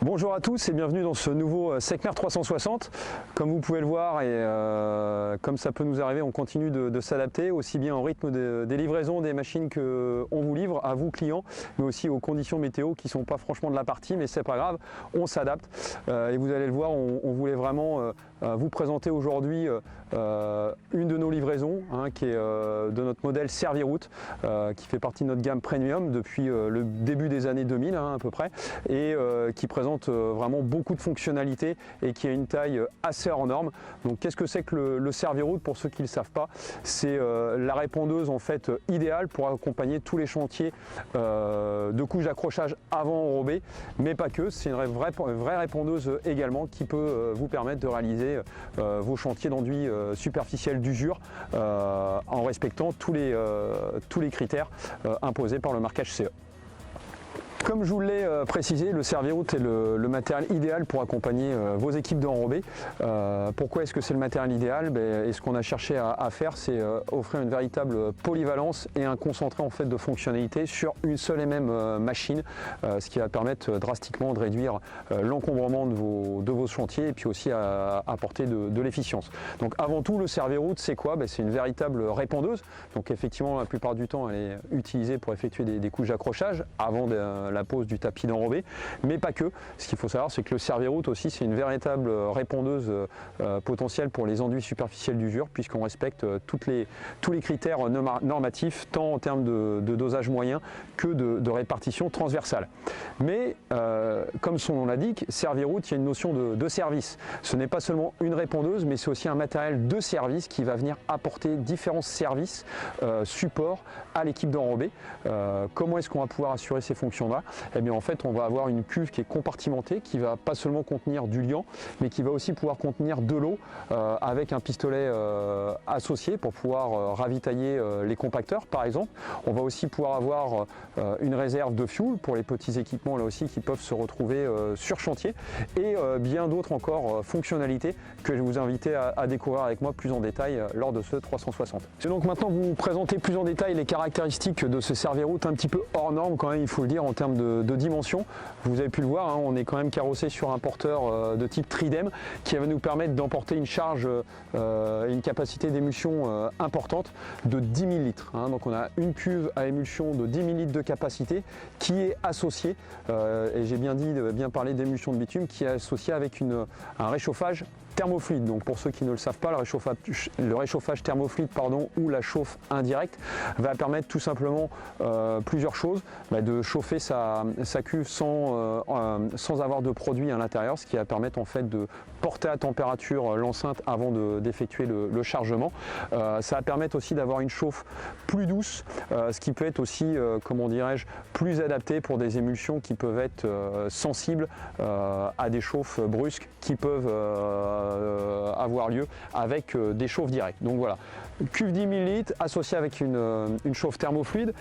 Bonjour à tous et bienvenue dans ce nouveau Secmer 360. Comme vous pouvez le voir et comme ça peut nous arriver, on continue de s'adapter aussi bien au rythme des livraisons des machines qu'on vous livre, à vous clients, mais aussi aux conditions météo qui ne sont pas franchement de la partie, mais c'est pas grave, on s'adapte. Et vous allez le voir, on voulait vraiment vous présenter aujourd'hui une de nos livraisons qui est de notre modèle Serviroute, qui fait partie de notre gamme Premium depuis le début des années 2000 à peu près, et qui présente vraiment beaucoup de fonctionnalités et qui a une taille assez hors norme. Donc qu'est-ce que c'est que le Serviroute pour ceux qui ne le savent pas? C'est la répondeuse en fait idéale pour accompagner tous les chantiers de couches d'accrochage avant enrobé, mais pas que, c'est une vraie répondeuse également qui peut vous permettre de réaliser vos chantiers d'enduit superficiel d'usure en respectant tous les critères imposés par le marquage CE. Comme je vous l'ai précisé, le Serviroute est le matériel idéal pour accompagner vos équipes d'enrobé. Pourquoi est-ce que c'est le matériel idéal? Et ce qu'on a cherché à faire, c'est offrir une véritable polyvalence et un concentré en fait de fonctionnalités sur une seule et même machine, ce qui va permettre drastiquement de réduire l'encombrement de vos chantiers et puis aussi à apporter de l'efficience. Donc avant tout, le Serviroute, c'est quoi? C'est une véritable répondeuse. Donc effectivement, la plupart du temps, elle est utilisée pour effectuer des couches d'accrochage avant la pose du tapis d'enrobé, mais pas que. Ce qu'il faut savoir, c'est que le Serviroute aussi, c'est une véritable répondeuse potentielle pour les enduits superficiels d'usure, puisqu'on respecte tous les critères normatifs, tant en termes de dosage moyen que de répartition transversale. Mais comme son nom l'indique, Serviroute, il y a une notion de service. Ce n'est pas seulement une répondeuse, mais c'est aussi un matériel de service qui va venir apporter différents services, supports à l'équipe d'enrobé. Comment est-ce qu'on va pouvoir assurer ces fonctions-là? Eh bien en fait, on va avoir une cuve qui est compartimentée, qui va pas seulement contenir du liant, mais qui va aussi pouvoir contenir de l'eau avec un pistolet associé pour pouvoir ravitailler les compacteurs par exemple. On va aussi pouvoir avoir une réserve de fuel pour les petits équipements là aussi qui peuvent se retrouver sur chantier, et bien d'autres encore fonctionnalités que je vais vous inviter à découvrir avec moi plus en détail lors de ce 360. Je vais donc maintenant vous présenter plus en détail les caractéristiques de ce Serviroute un petit peu hors norme quand même, il faut le dire, en termes de dimension. Vous avez pu le voir, on est quand même carrossé sur un porteur de type Tridem qui va nous permettre d'emporter une charge et une capacité d'émulsion importante de 10 000 litres. Donc on a une cuve à émulsion de 10 000 litres de capacité qui est associée, et j'ai bien parlé d'émulsion de bitume, qui est associée avec un réchauffage thermofluide. Donc pour ceux qui ne le savent pas, le réchauffage thermofluide ou la chauffe indirecte va permettre tout simplement plusieurs choses, de chauffer sa cuve sans avoir de produit à l'intérieur, ce qui va permettre en fait de porter à température l'enceinte avant d'effectuer le chargement. Ça va permettre aussi d'avoir une chauffe plus douce, ce qui peut être aussi, comment dirais-je, plus adapté pour des émulsions qui peuvent être sensibles à des chauffes brusques qui peuvent avoir lieu avec des chauffes directes. Donc voilà, cuve 10 000 litres associée avec une chauffe thermofluide.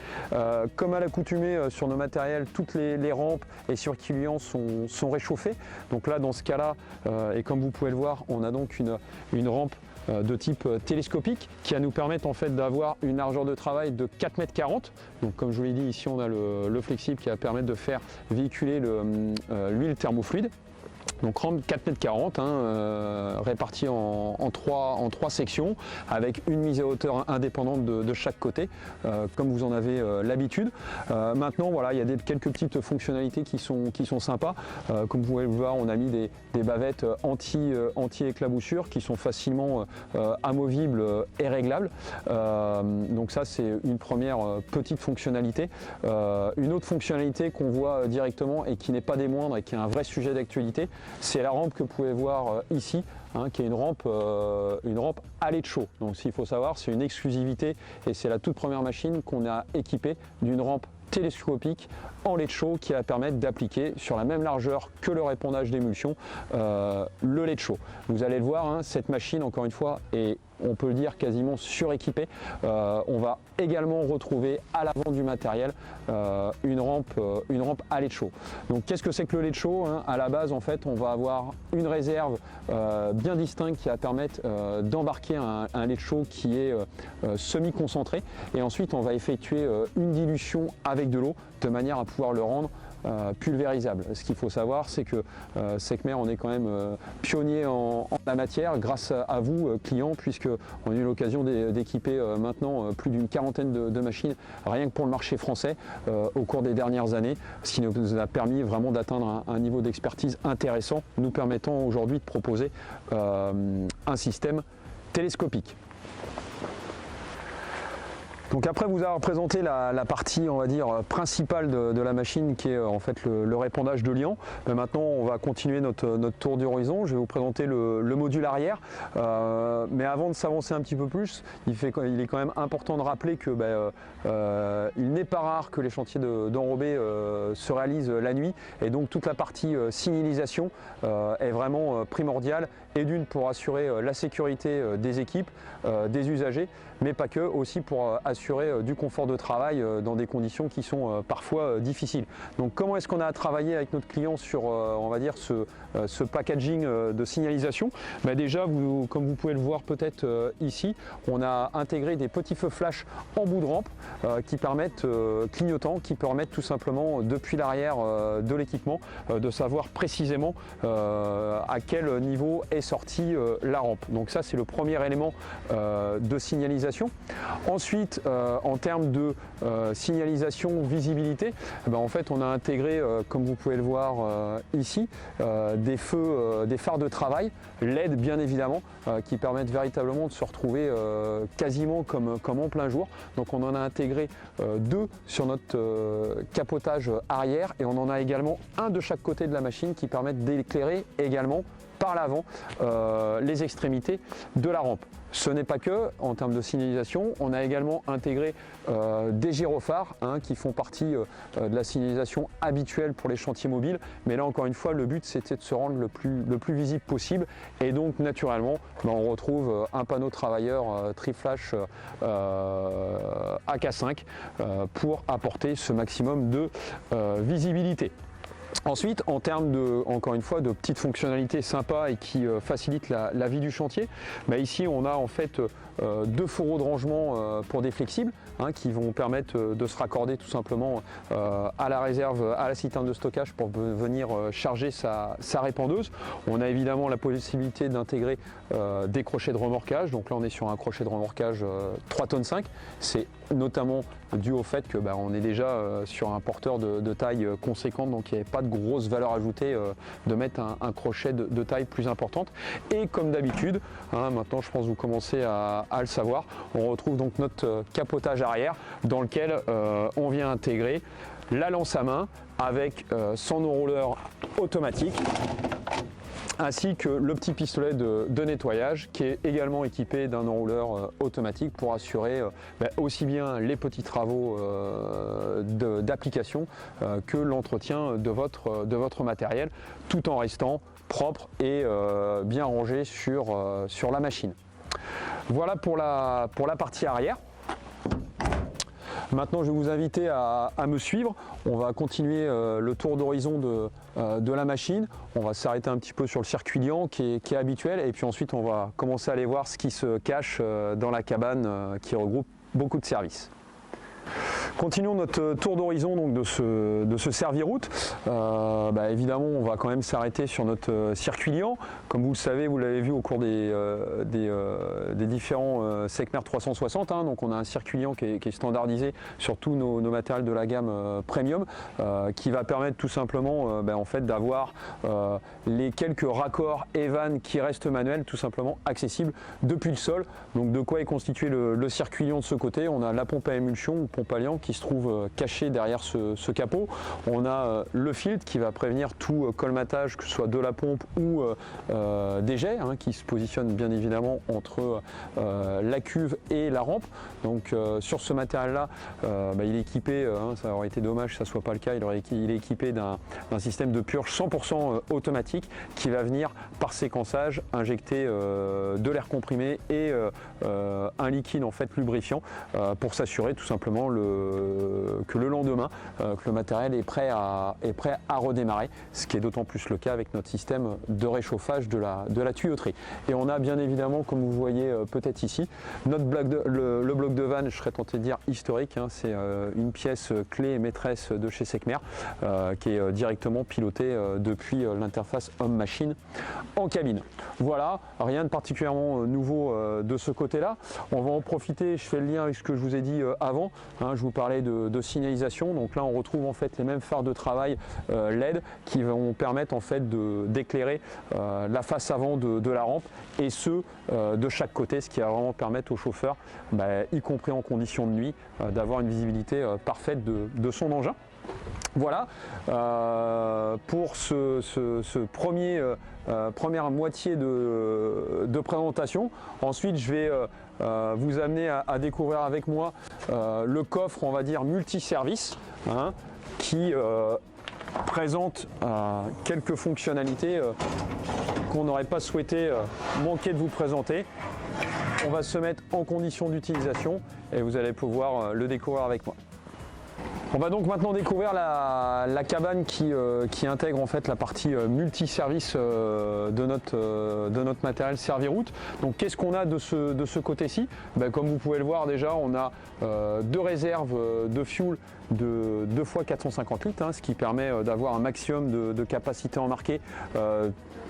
Comme à l'accoutumée sur nos matériels, toutes les rampes et circuliants sont réchauffés. Donc là, dans ce cas-là, et comme vous pouvez le voir, on a donc une rampe de type télescopique qui va nous permettre en fait d'avoir une largeur de travail de 4,40 m. Donc comme je vous l'ai dit, ici on a le flexible qui va permettre de faire véhiculer l'huile thermofluide. Donc rampe 4,40 m, répartie en trois sections, avec une mise à hauteur indépendante de chaque côté, comme vous en avez l'habitude. Maintenant, voilà, il y a quelques petites fonctionnalités qui sont sympas. Comme vous pouvez le voir, on a mis des bavettes anti-éclaboussure qui sont facilement amovibles et réglables. Donc ça, c'est une première petite fonctionnalité. Une autre fonctionnalité qu'on voit directement et qui n'est pas des moindres et qui est un vrai sujet d'actualité, c'est la rampe que vous pouvez voir ici, qui est une rampe à lait de chaux. Donc ce qu'il faut savoir, c'est une exclusivité et c'est la toute première machine qu'on a équipée d'une rampe télescopique en lait de chaux qui va permettre d'appliquer sur la même largeur que le répondage d'émulsion le lait de chaux. Vous allez le voir, cette machine encore une fois est, on peut le dire, quasiment suréquipée. On va également retrouver à l'avant du matériel une rampe à lait de chaux. Donc qu'est-ce que c'est que le lait de chaux? À la base, en fait, on va avoir une réserve bien distincte qui va permettre d'embarquer un lait de chaux qui est semi-concentré, et ensuite on va effectuer une dilution avec de l'eau de manière à pouvoir le rendre pulvérisables. Ce qu'il faut savoir, c'est que Seckmer, on est quand même pionnier en la matière grâce à vous, clients, puisqu'on a eu l'occasion d'équiper maintenant plus d'une quarantaine de machines rien que pour le marché français au cours des dernières années, ce qui nous a permis vraiment d'atteindre un niveau d'expertise intéressant, nous permettant aujourd'hui de proposer un système télescopique. Donc après vous avoir présenté la partie, on va dire, principale de la machine, qui est en fait le répondage de liant, maintenant on va continuer notre tour d'horizon. Je vais vous présenter le module arrière, mais avant de s'avancer un petit peu plus, il est quand même important de rappeler que il n'est pas rare que les chantiers d'enrobé se réalisent la nuit, et donc toute la partie signalisation est vraiment primordiale, et d'une pour assurer la sécurité des équipes, des usagers, mais pas que, aussi pour assurer du confort de travail dans des conditions qui sont parfois difficiles. Donc comment est-ce qu'on a travaillé avec notre client sur on va dire ce packaging de signalisation? Déjà, comme vous pouvez le voir peut-être ici, on a intégré des petits feux flash en bout de rampe qui permettent, clignotants, qui permettent tout simplement depuis l'arrière de l'équipement de savoir précisément à quel niveau est sortie la rampe. Donc ça, c'est le premier élément de signalisation. Ensuite, en termes de signalisation visibilité, en fait on a intégré, comme vous pouvez le voir ici, des phares de travail LED bien évidemment, qui permettent véritablement de se retrouver quasiment comme en plein jour. Donc on en a intégré deux sur notre capotage arrière, et on en a également un de chaque côté de la machine qui permettent d'éclairer également par l'avant les extrémités de la rampe. Ce n'est pas que, en termes de signalisation, on a également intégré des gyrophares qui font partie de la signalisation habituelle pour les chantiers mobiles, mais là encore une fois le but c'était de se rendre le plus visible possible, et donc naturellement on retrouve un panneau travailleur Triflash AK5 pour apporter ce maximum de visibilité. Ensuite, en termes encore une fois, de petites fonctionnalités sympas et qui facilitent la vie du chantier, ici on a en fait deux fourreaux de rangement pour des flexibles qui vont permettre de se raccorder tout simplement à la réserve, à la citerne de stockage pour venir charger sa répandeuse. On a évidemment la possibilité d'intégrer des crochets de remorquage. Donc là on est sur un crochet de remorquage 3,5 tonnes. C'est notamment dû au fait que on est déjà sur un porteur de taille conséquente, donc il n'y avait pas de grosse valeur ajoutée de mettre un crochet de taille plus importante. Et comme d'habitude, maintenant je pense que vous commencez à le savoir, on retrouve donc notre capotage arrière dans lequel on vient intégrer la lance à main avec son enrouleur automatique, ainsi que le petit pistolet de nettoyage qui est également équipé d'un enrouleur automatique pour assurer aussi bien les petits travaux d'application que l'entretien de votre matériel, tout en restant propre et bien rangé sur la machine. Voilà pour la partie arrière. Maintenant, je vais vous inviter à me suivre. On va continuer le tour d'horizon de la machine. On va s'arrêter un petit peu sur le circuit liant qui est habituel, et puis ensuite on va commencer à aller voir ce qui se cache dans la cabane qui regroupe beaucoup de services. Continuons notre tour d'horizon donc de ce serviroute. Évidemment, on va quand même s'arrêter sur notre circuit liant. Comme vous le savez, vous l'avez vu au cours des différents Seckmer 360. Donc on a un circuit liant qui est standardisé sur tous nos matériels de la gamme premium, qui va permettre tout simplement en fait, d'avoir les quelques raccords et vannes qui restent manuels, tout simplement accessibles depuis le sol. Donc de quoi est constitué le circuit liant de ce côté? On a la pompe à émulsion ou pompe à liant qui se trouve caché derrière ce capot. On a le filtre qui va prévenir tout colmatage, que ce soit de la pompe ou des jets, qui se positionne bien évidemment entre la cuve et la rampe. Donc sur ce matériel-là, il est équipé, ça aurait été dommage que ça ne soit pas le cas, il est équipé d'un système de purge 100% automatique qui va venir par séquençage injecter de l'air comprimé et un liquide en fait lubrifiant pour s'assurer tout simplement le lendemain, que le matériel est prêt à redémarrer, ce qui est d'autant plus le cas avec notre système de réchauffage de la tuyauterie. Et on a bien évidemment, comme vous voyez peut-être ici, le bloc de vanne, je serais tenté de dire historique, hein, c'est une pièce clé et maîtresse de chez Secmer qui est directement pilotée depuis l'interface homme-machine en cabine. Voilà, rien de particulièrement nouveau de ce côté-là. On va en profiter, je fais le lien avec ce que je vous ai dit avant, hein, je vous parlais de signalisation, donc là on retrouve en fait les mêmes phares de travail LED qui vont permettre en fait d'éclairer la face avant de la rampe et ce de chaque côté, ce qui va vraiment permettre au chauffeur, y compris en conditions de nuit, d'avoir une visibilité parfaite de son engin. Voilà pour ce première moitié de présentation. Ensuite, je vais vous amener à découvrir avec moi le coffre, on va dire, multiservice, hein, qui présente quelques fonctionnalités qu'on n'aurait pas souhaité manquer de vous présenter. On va se mettre en condition d'utilisation et vous allez pouvoir le découvrir avec moi. On va donc maintenant découvrir la cabane qui intègre en fait la partie multiservice de notre matériel Serviroute. Donc qu'est-ce qu'on a de ce côté-ci? Comme vous pouvez le voir déjà, on a deux réserves de fuel de 2 fois 450 litres, hein, ce qui permet d'avoir un maximum de capacité embarquée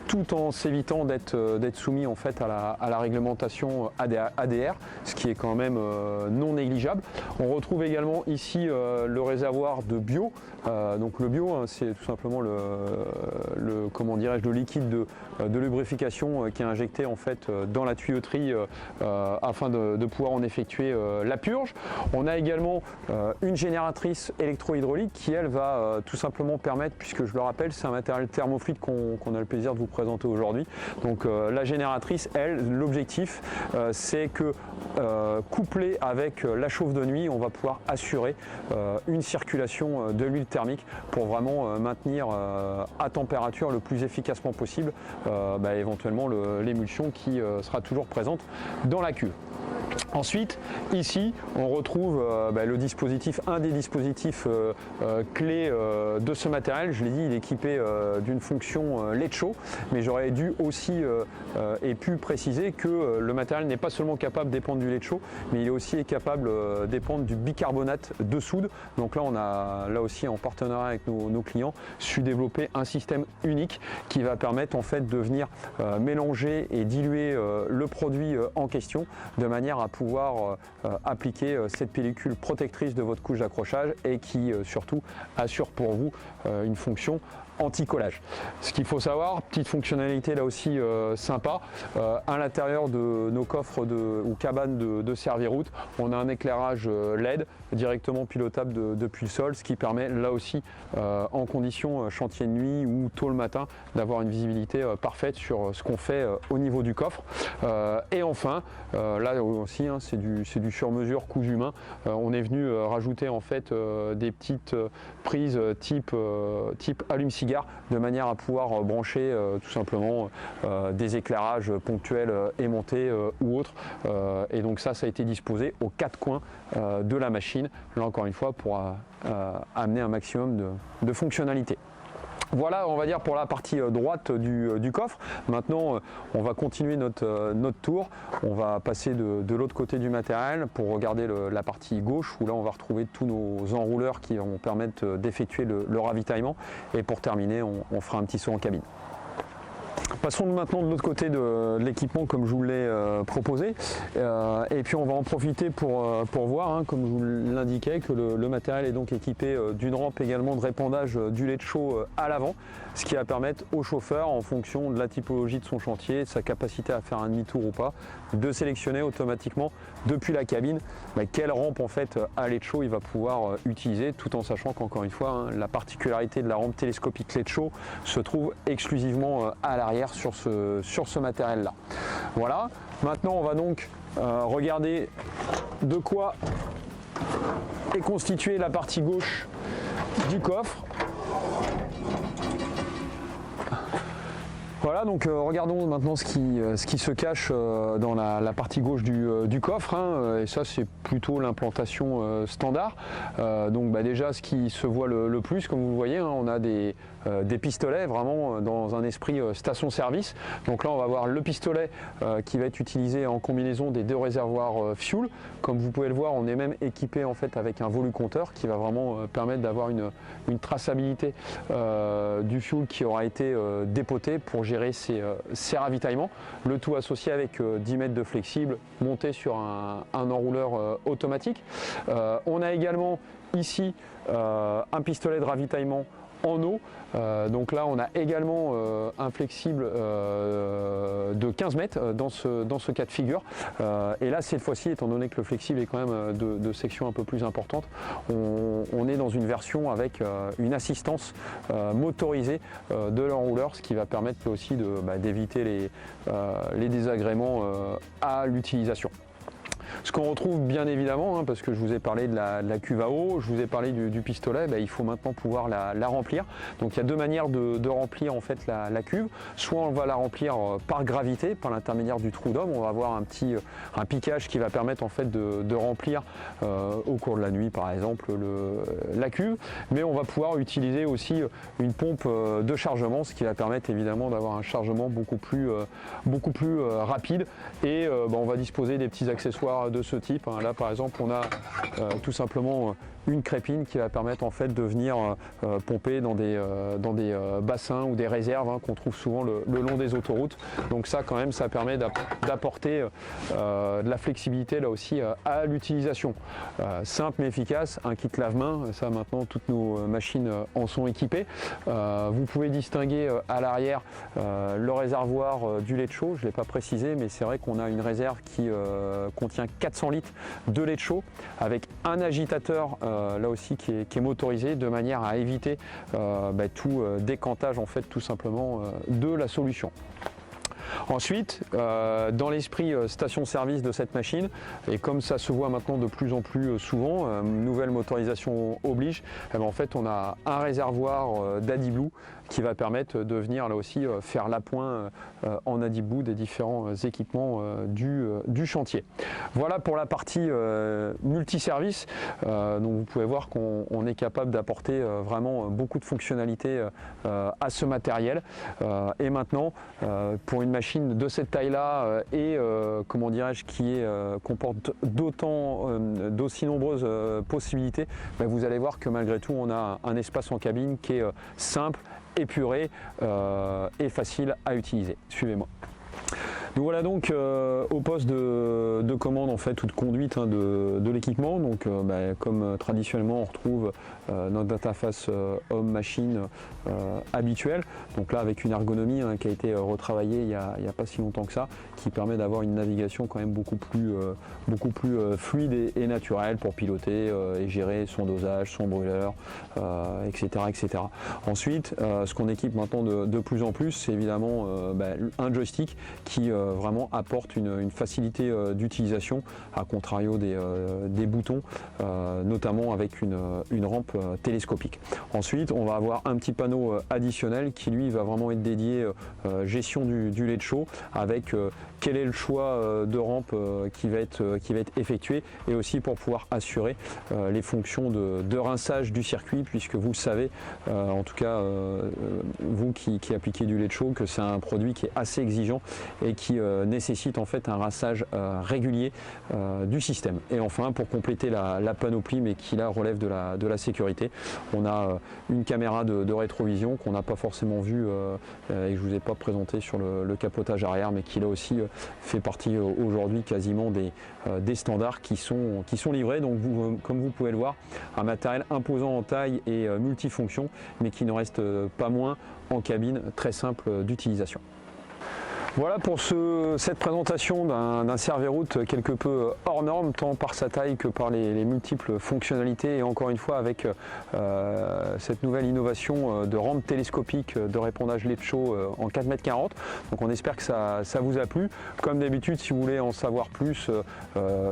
tout en s'évitant d'être soumis en fait à la réglementation ADR, ce qui est quand même non négligeable. On retrouve également ici le réservoir de bio. Donc le bio, hein, c'est tout simplement comment dirais-je, le liquide de lubrification qui est injecté en fait dans la tuyauterie afin de pouvoir en effectuer la purge. On a également une génératrice électro-hydraulique qui elle va tout simplement permettre, puisque je le rappelle, c'est un matériel thermofluide qu'on a le plaisir de vous présenter aujourd'hui. Donc la génératrice, elle, l'objectif c'est que couplé avec la chauffe de nuit, on va pouvoir assurer une circulation de l'huile thermique pour vraiment maintenir à température le plus efficacement possible éventuellement l'émulsion qui sera toujours présente dans la cuve. Ensuite, ici, on retrouve le dispositif, un des dispositifs clés de ce matériel. Je l'ai dit, il est équipé d'une fonction LED chaud, mais j'aurais dû aussi et pu préciser que le matériel n'est pas seulement capable d'épandre du LED chaud, mais il est aussi capable d'épandre du bicarbonate de soude. Donc là, on a là aussi en partenariat avec nos clients su développer un système unique qui va permettre en fait de venir mélanger et diluer le produit en question de manière à pouvoir appliquer cette pellicule protectrice de votre couche d'accrochage et qui surtout assure pour vous une fonction anti-collage. Ce qu'il faut savoir, petite fonctionnalité là aussi sympa, à l'intérieur de nos coffres ou cabanes de Serviroute, on a un éclairage LED directement pilotable depuis le sol, ce qui permet là aussi en condition chantier de nuit ou tôt le matin d'avoir une visibilité parfaite sur ce qu'on fait au niveau du coffre. Et enfin, là aussi hein, c'est du sur-mesure cousu main, on est venu rajouter en fait des petites prises type allume-cigare de manière à pouvoir brancher tout simplement des éclairages ponctuels aimantés ou autres. Et donc ça a été disposé aux 4 coins de la machine, là encore une fois pour amener un maximum de fonctionnalités. Voilà, on va dire pour la partie droite du coffre. Maintenant, on va continuer notre tour. On va passer de l'autre côté du matériel pour regarder la partie gauche où là on va retrouver tous nos enrouleurs qui vont permettre d'effectuer le ravitaillement. Et pour terminer, on fera un petit saut en cabine. Passons maintenant de l'autre côté de l'équipement comme je vous l'ai proposé et puis on va en profiter pour voir, hein, comme je vous l'indiquais, que le matériel est donc équipé d'une rampe également de répandage du LED chaud à l'avant, ce qui va permettre au chauffeur, en fonction de la typologie de son chantier, de sa capacité à faire un demi-tour ou pas, de sélectionner automatiquement depuis la cabine quelle rampe en fait à LED chaud il va pouvoir utiliser, tout en sachant qu'encore une fois hein, la particularité de la rampe télescopique LED chaud se trouve exclusivement à l'arrière sur ce matériel là. Voilà, maintenant on va donc regarder de quoi est constituée la partie gauche du coffre. Voilà, donc regardons maintenant ce qui se cache dans la partie gauche du coffre, hein, et ça c'est plutôt l'implantation standard. Donc déjà ce qui se voit le plus, comme vous le voyez, hein, on a des pistolets vraiment dans un esprit station-service. Donc là on va voir le pistolet qui va être utilisé en combinaison des deux réservoirs fuel. Comme vous pouvez le voir, on est même équipé en fait avec un volucompteur qui va vraiment permettre d'avoir une traçabilité du fuel qui aura été dépoté pour gérer ces ravitaillements. Le tout associé avec 10 mètres de flexible monté sur un enrouleur automatique. On a également ici un pistolet de ravitaillement en eau. Donc là on a également un flexible de 15 mètres dans ce cas de figure, et là cette fois-ci, étant donné que le flexible est quand même de section un peu plus importante, on est dans une version avec une assistance motorisée de l'enrouleur, ce qui va permettre aussi d'éviter les désagréments à l'utilisation. Ce qu'on retrouve bien évidemment, hein, parce que je vous ai parlé de la cuve à eau, je vous ai parlé du pistolet, il faut maintenant pouvoir la remplir. Donc il y a deux manières de remplir en fait la cuve. Soit on va la remplir par gravité, par l'intermédiaire du trou d'homme. On va avoir un piquage qui va permettre en fait de remplir au cours de la nuit par exemple la cuve. Mais on va pouvoir utiliser aussi une pompe de chargement, ce qui va permettre évidemment d'avoir un chargement beaucoup plus rapide. Et on va disposer des petits accessoires de ce type. Là par exemple on a tout simplement une crépine qui va permettre en fait de venir pomper dans des bassins ou des réserves, hein, qu'on trouve souvent le long des autoroutes. Donc ça quand même ça permet d'apporter de la flexibilité là aussi à l'utilisation. Simple mais efficace, un kit lave-main, ça maintenant toutes nos machines en sont équipées. Vous pouvez distinguer à l'arrière le réservoir du lait de chaud, je ne l'ai pas précisé mais c'est vrai qu'on a une réserve qui contient 400 litres de lait de chaud avec un agitateur là aussi qui est motorisé de manière à éviter tout décantage en fait tout simplement de la solution. Ensuite, dans l'esprit station-service de cette machine, et comme ça se voit maintenant de plus en plus souvent, nouvelle motorisation oblige, en fait on a un réservoir d'AdBlue qui va permettre de venir là aussi faire l'appoint en AdBlue des différents équipements du chantier. Voilà pour la partie multiservice. Donc vous pouvez voir qu'on est capable d'apporter vraiment beaucoup de fonctionnalités à ce matériel. Et maintenant, pour une machine de cette taille-là et comment dirais-je, qui comporte d'aussi nombreuses possibilités, vous allez voir que malgré tout, on a un espace en cabine qui est simple, épuré et facile à utiliser. Suivez-moi. Donc voilà donc au poste de commande en fait ou de conduite, hein, de l'équipement. Donc comme traditionnellement on retrouve notre interface homme-machine habituelle. Donc là avec une ergonomie, hein, qui a été retravaillée il y a pas si longtemps que ça, qui permet d'avoir une navigation quand même beaucoup plus fluide et naturelle pour piloter et gérer son dosage, son brûleur, etc., etc. Ensuite, ce qu'on équipe maintenant de plus en plus, c'est évidemment un joystick qui vraiment apporte une facilité d'utilisation, à contrario des boutons, notamment avec une rampe télescopique. Ensuite, on va avoir un petit panneau additionnel qui lui va vraiment être dédié gestion du lait de chaud, avec quel est le choix de rampe qui va être effectué, et aussi pour pouvoir assurer les fonctions de rinçage du circuit, puisque vous le savez, en tout cas vous qui appliquez du lait de chaud, que c'est un produit qui est assez exigeant et qui nécessite en fait un rinçage régulier du système. Et enfin, pour compléter la panoplie, mais qui là relève de la sécurité, on a une caméra de rétrovision qu'on n'a pas forcément vue et que je vous ai pas présenté sur le capotage arrière, mais qui là aussi fait partie aujourd'hui quasiment des standards qui sont livrés. Donc comme vous pouvez le voir, un matériel imposant en taille et multifonction, mais qui ne reste pas moins en cabine, très simple d'utilisation. Voilà pour cette présentation d'un Serviroute quelque peu hors norme, tant par sa taille que par les multiples fonctionnalités, et encore une fois avec cette nouvelle innovation de rampe télescopique de répondage lait de chaud en 4,40 m. Donc on espère que ça vous a plu. Comme d'habitude, si vous voulez en savoir plus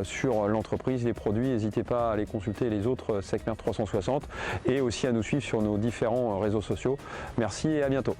sur l'entreprise, les produits, n'hésitez pas à aller consulter les autres Secmer 360 et aussi à nous suivre sur nos différents réseaux sociaux. Merci et à bientôt.